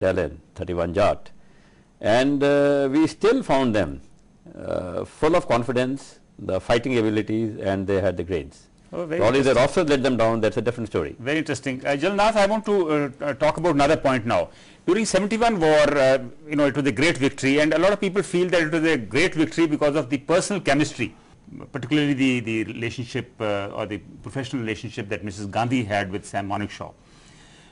Talon 31 Jat, and we still found them full of confidence, the fighting abilities, and they had the grades. Oh, probably their officers let them down. That's a different story. Very interesting. General Nath, I want to talk about another point now. During 71 war, it was a great victory, and a lot of people feel that it was a great victory because of the personal chemistry, particularly the relationship or the professional relationship that Mrs. Gandhi had with Sam Manekshaw.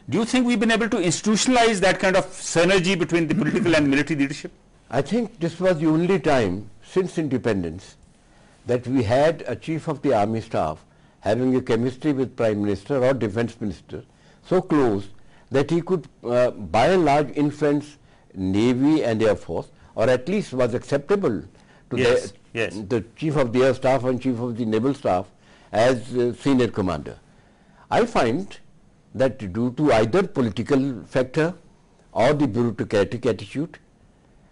Do you think we've been able to institutionalize that kind of synergy between the political and military leadership? I think this was the only time since independence that we had a chief of the army staff having a chemistry with Prime Minister or Defence Minister so close that he could by and large influence Navy and Air Force, or at least was acceptable to the Chief of the Air Staff and Chief of the Naval Staff as senior commander. I find that due to either political factor or the bureaucratic attitude,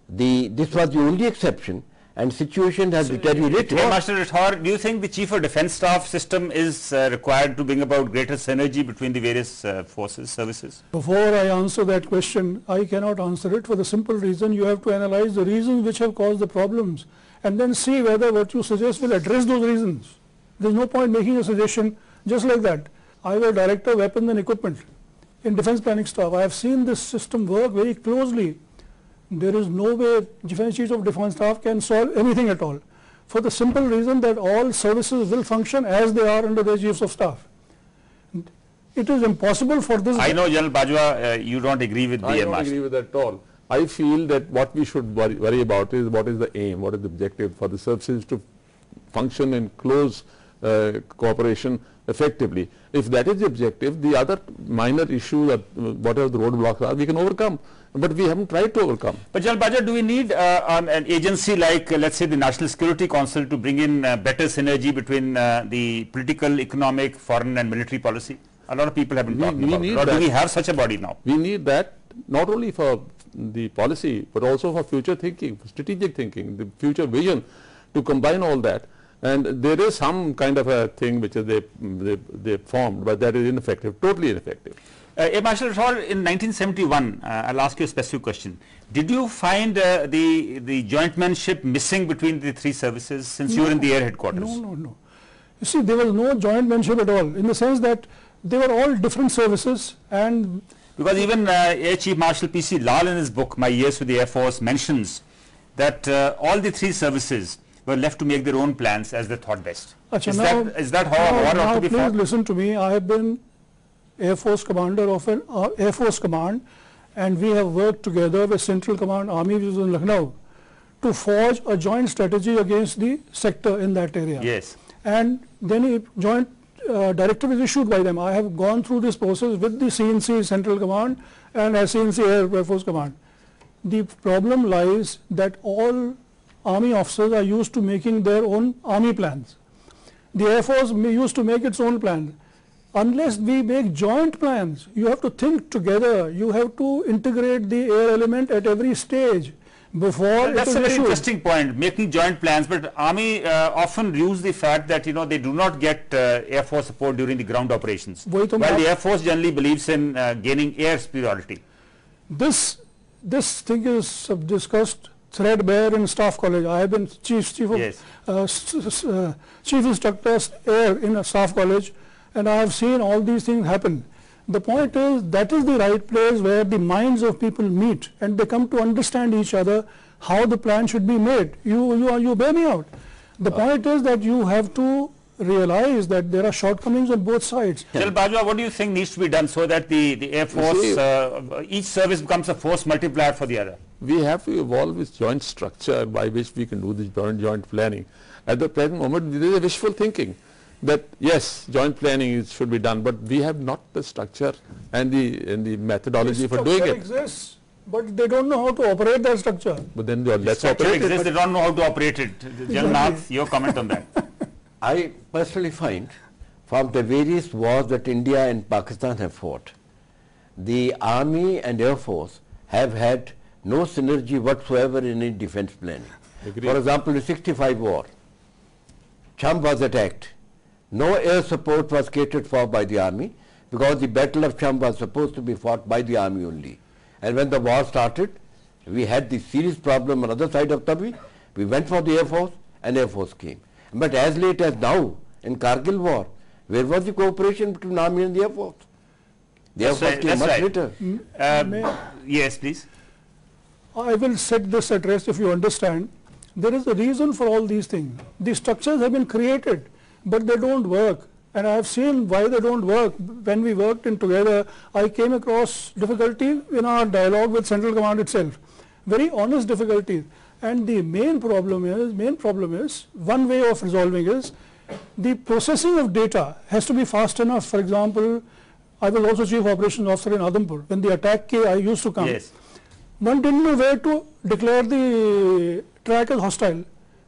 this was the only exception, and situation has deteriorated. Master Rathore, do you think the Chief of Defence Staff system is required to bring about greater synergy between the various forces, services? Before I answer that question, I cannot answer it for the simple reason you have to analyze the reasons which have caused the problems and then see whether what you suggest will address those reasons. There is no point making a suggestion just like that. I was Director of Weapons and Equipment in Defence Planning Staff. I have seen this system work very closely. There is no way Defence Chief of Defence Staff can solve anything at all, for the simple reason that all services will function as they are under their Chiefs of Staff. It is impossible for this. I know, General Bajwa, you don't agree with BM I don't agree with that at all. I feel that what we should worry about is what is the aim, what is the objective for the services to function in close cooperation effectively. If that is the objective, the other minor issue that whatever the roadblocks are, we can overcome. But we haven't tried to overcome. But General Bajwa, do we need an agency like, let's say, the National Security Council to bring in better synergy between the political, economic, foreign and military policy? A lot of people have been talking about it. Or do we have such a body now? We need that not only for the policy, but also for future thinking, for strategic thinking, the future vision, to combine all that. And there is some kind of a thing which is they formed, but that is ineffective, totally ineffective. Marshal Rathore, in 1971, I'll ask you a specific question. Did you find the jointmanship missing between the three services since you were in the air headquarters? No. You see, there was no jointmanship at all, in the sense that they were all different services. And because even Air Chief Marshal P.C. Lal in his book, My Years with the Air Force, mentions that all the three services were left to make their own plans as they thought best. Achha, is that how war ought to be fought? Please listen to me. I have been Air Force Commander of an Air Force Command, and we have worked together with Central Command Army, which is in Lucknow, to forge a joint strategy against the sector in that area. Yes. And then a joint directive is issued by them. I have gone through this process with the CNC Central Command and CNC Air Force Command. The problem lies that all Army officers are used to making their own Army plans. The Air Force used to make its own plans. Unless we make joint plans, you have to think together, you have to integrate the air element at every stage before. That's a very interesting point, making joint plans, but Army often use the fact that they do not get Air Force support during the ground operations, while the Air Force generally believes in gaining air superiority. This thing is discussed threadbare in Staff College. I have been Chief Instructor Air in a Staff College, and I have seen all these things happen. The point is, that is the right place where the minds of people meet and they come to understand each other, how the plan should be made. You bear me out. The point is that you have to realize that there are shortcomings on both sides. General Bajwa, what do you think needs to be done so that the Air Force, each service becomes a force multiplier for the other? We have to evolve this joint structure by which we can do this joint planning. At the present moment, there is a wishful thinking that yes, joint planning should be done, but we have not the structure and the methodology for doing it. Exists, but they don't know how to operate that structure. But then let's operate it. They don't know how to operate it. General Nath, your comment on that? I personally find from the various wars that India and Pakistan have fought, the Army and Air Force have had no synergy whatsoever in defense planning. Agreed. For example, the 65 war, Cham was attacked. No air support was catered for by the Army because the Battle of Cham was supposed to be fought by the Army only. And when the war started, we had the serious problem on the other side of Tavi. We went for the Air Force and Air Force came. But as late as now, in Kargil war, where was the cooperation between Army and the Air Force? The Air Force came much later. Yes, please. I will set this at rest if you understand. There is a reason for all these things. These structures have been created, but they don't work. And I have seen why they don't work. When we worked in together, I came across difficulty in our dialogue with Central Command itself. Very honest difficulties. And the main problem is, one way of resolving is, the processing of data has to be fast enough. For example, I was also Chief Operations Officer in Adampur. When the attack came, I used to come. Yes. One didn't know where to declare the track as hostile,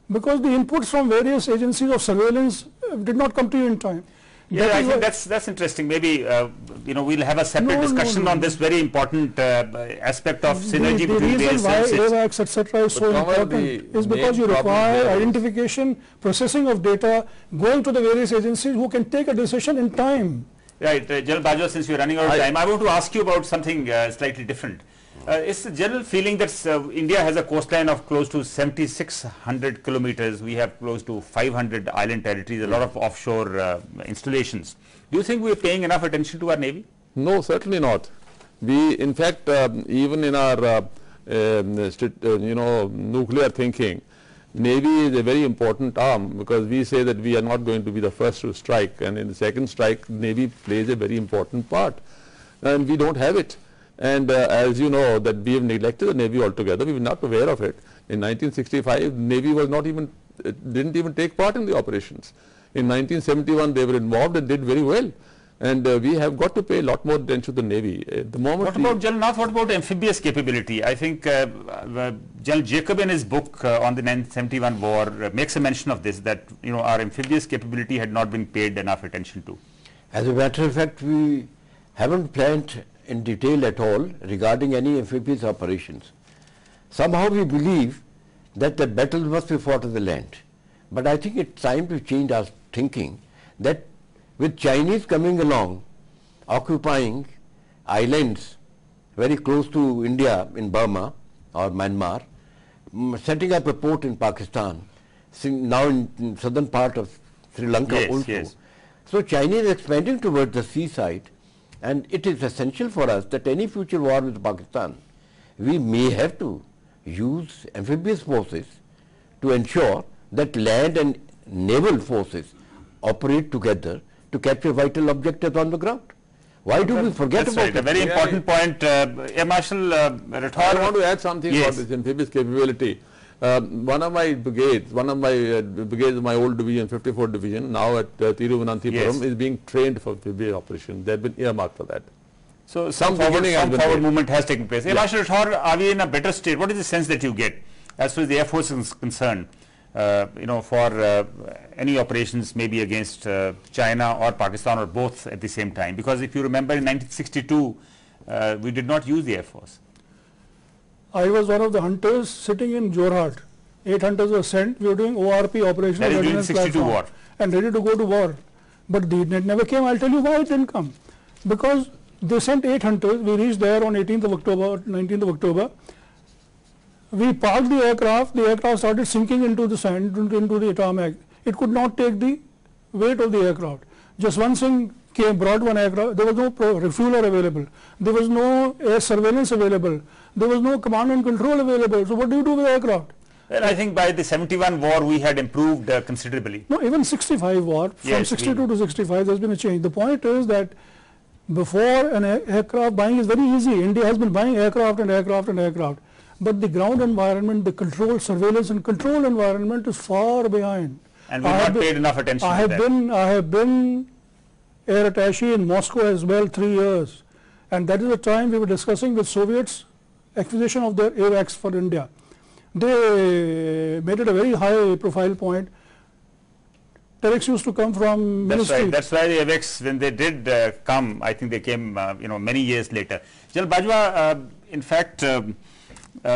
because the inputs from various agencies of surveillance did not come to you in time. Yeah, I think that's interesting. Maybe we'll have a separate discussion on this very important aspect of synergy between various services. The reason why AWACS etc. is so important is because you require identification, processing of data, going to the various agencies who can take a decision in time. Right, General Bajwa, since we're running out of time, I want to ask you about something slightly different. It's the general feeling that India has a coastline of close to 7,600 kilometers. We have close to 500 island territories, a lot of offshore installations. Do you think we're paying enough attention to our Navy? No, certainly not. We, in fact, even in our nuclear thinking, Navy is a very important arm, because we say that we are not going to be the first to strike, and in the second strike, Navy plays a very important part, and we don't have it. And as you know, that we have neglected the Navy altogether. We were not aware of it. In 1965, Navy was not even, didn't even take part in the operations. In 1971, they were involved and did very well. And we have got to pay a lot more attention to the Navy. At the moment, what about General Nath? What about amphibious capability? I think General Jacob in his book on the 1971 war makes a mention of this, that our amphibious capability had not been paid enough attention to. As a matter of fact, we haven't planned in detail at all regarding any amphibious operations. Somehow we believe that the battles must be fought on the land. But I think it's time to change our thinking, that with Chinese coming along, occupying islands very close to India in Burma or Myanmar, setting up a port in Pakistan, now in southern part of Sri Lanka also. Yes. So China is expanding towards the seaside, and it is essential for us that any future war with Pakistan, we may have to use amphibious forces to ensure that land and naval forces operate together to capture vital objectives on the ground. Why do we forget about it? A very important point. Air Marshal Rathore. I want to add something about this amphibious capability. One of my brigades, my old division, 54th division, now at Thiruvananthapuram, is being trained for amphibious operation. They have been earmarked for that. So some forward movement has taken place. Air Marshal Rathore, are we in a better state? What is the sense that you get as far as the Air Force is concerned, for any operations maybe against China or Pakistan or both at the same time? Because if you remember in 1962, we did not use the Air Force. I was one of the hunters sitting in Jorhat. 8 hunters were sent. We were doing ORP, operational that is during readiness 62 war. And ready to go to war. But the net never came. I'll tell you why it didn't come. Because they sent 8 hunters. We reached there on 18th of October, 19th of October. We parked the aircraft. The aircraft started sinking into the sand, into the tarmac. It could not take the weight of the aircraft. Just one thing brought one aircraft. There was no refueler available. There was no air surveillance available. There was no command and control available. So what do you do with the aircraft? Well, I think by the 71 war we had improved considerably. No, even 65 war, from 62 to 65 there's been a change. The point is that before an aircraft buying is very easy. India has been buying aircraft and aircraft and aircraft. But the ground environment, the control, surveillance and control environment is far behind. And we have not paid enough attention to that. I have been air attaché in Moscow as well 3 years. And that is the time we were discussing with Soviets acquisition of their AWACS for India. They made it a very high profile point. Terex used to come from That's ministry. right. That's why the AWACS, when they did come, I think they came many years later. General Bajwa, in fact,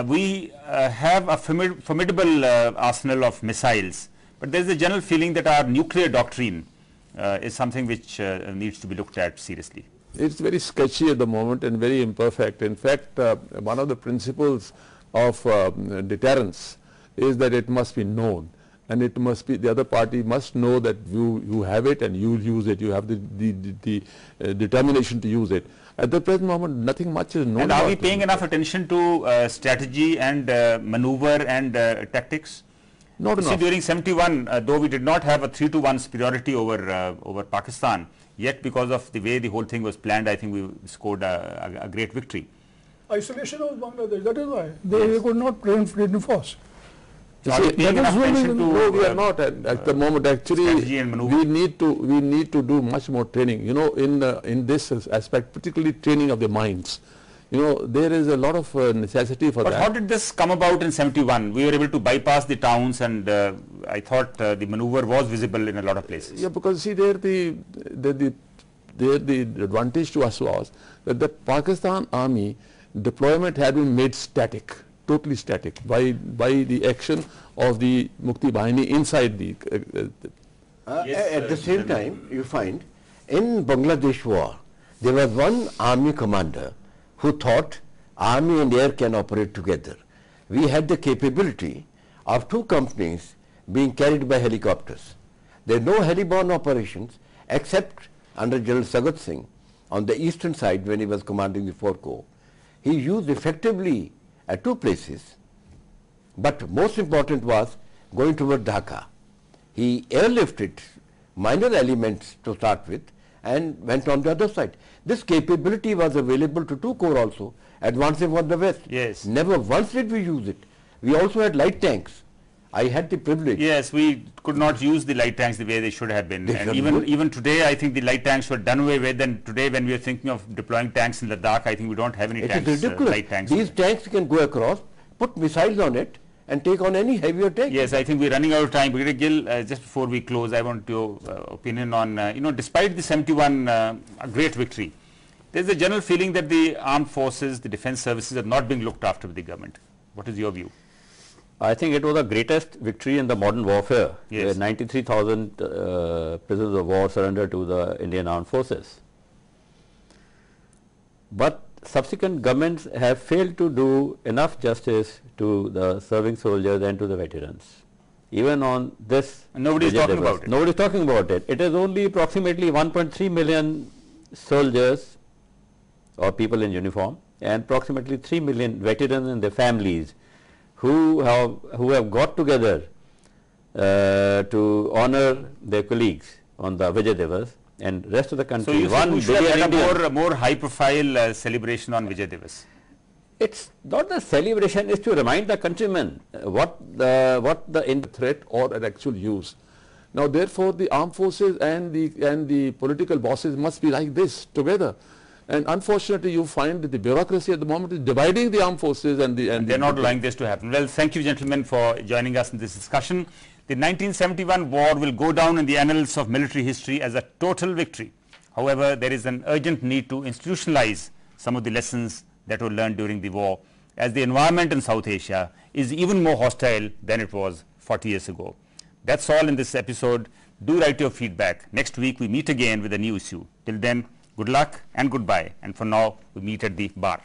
we have a formidable arsenal of missiles, but there is a general feeling that our nuclear doctrine is something which needs to be looked at seriously. It's very sketchy at the moment and very imperfect. In fact, one of the principles of deterrence is that it must be known, and it must be, the other party must know that you have it and you will use it. You have the determination to use it. At the present moment, nothing much is known. And are we about paying it. enough attention to strategy and maneuver and tactics? Not See, enough. during 71, though we did not have a 3-1 superiority over Pakistan, yet because of the way the whole thing was planned, I think we scored a great victory. Isolation of Bangladesh, that is why. They could not reinforce. So are we paying enough attention to No, we are not at the moment. strategy Actually, and maneuver? we need to do much more training. You know, in this aspect, particularly training of the minds. You know, there is a lot of necessity for But that. how did this come about in 71? We were able to bypass the towns, and I thought the maneuver was visible in a lot of places. Yeah, because see, there the advantage to us was that the Pakistan army deployment had been made static, totally static by the action of the Mukti Bahini inside the. At the same time, you find in Bangladesh war, there was one army commander who thought army and air can operate together. We had the capability of 2 companies being carried by helicopters. There are no heli-borne operations except under General Sagat Singh on the eastern side when he was commanding the 4th Corps. He used effectively at 2 places, but most important was going toward Dhaka. He airlifted minor elements to start with and went on the other side. This capability was available to 2 Corps also, advancing on the west. Yes. Never once did we use it. We also had light tanks. I had the privilege. Yes, we could not use the light tanks the way they should have been. They And should even be. even today, I think the light tanks were done away with. And today, when we are thinking of deploying tanks in Ladakh, I think we don't have any It tanks, is ridiculous. light tanks. These tanks can go across, put missiles on it and take on any heavier tank. Yes, I think we're running out of time. Brigadier Gill, just before we close, I want your opinion on, despite the 71 a great victory, there's a general feeling that the armed forces, the defense services are not being looked after by the government. What is your view? I think it was the greatest victory in the modern warfare, Yes. where 93,000 prisoners of war surrendered to the Indian armed forces. But subsequent governments have failed to do enough justice to the serving soldiers and to the veterans. Even on this, And nobody is Vijay talking Diwas, about it. Nobody is talking about it. It is only approximately 1.3 million soldiers or people in uniform and approximately 3 million veterans and their families who have got together to honor their colleagues on the Vijay Diwas, and rest of the So country. you think we should have billion had a Indians. more high-profile celebration on Vijay Diwas? It's not the celebration, it's to remind the countrymen what the Threat or an actual use. Now, therefore, the armed forces and the political bosses must be like this together. And unfortunately, you find that the bureaucracy at the moment is dividing the armed forces and They're not allowing this to happen. Well, thank you, gentlemen, for joining us in this discussion. The 1971 war will go down in the annals of military history as a total victory. However, there is an urgent need to institutionalize some of the lessons that were learned during the war, as the environment in South Asia is even more hostile than it was 40 years ago. That's all in this episode. Do write your feedback. Next week we meet again with a new issue. Till then, good luck and goodbye. And for now, we meet at the bar.